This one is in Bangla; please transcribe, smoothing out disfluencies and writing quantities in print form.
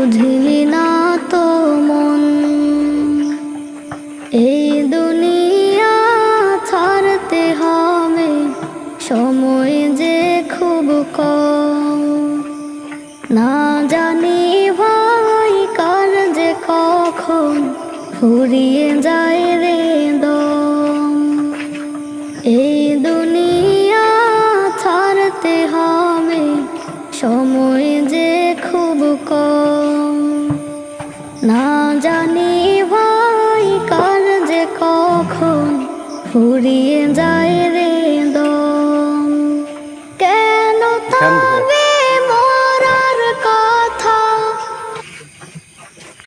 বুঝিলি না তো মন। এই দুনিয়া ছাড়তে হবে, সময় যে খুব কম। না জানি ভাই কার যে কখন ফুরিয়ে যায় রে দম। এই দুনিয়া ছাড়তে হবে, সময় যে খুব কম। না জানি ভাই কার যে কখন ফুরিয়ে যায়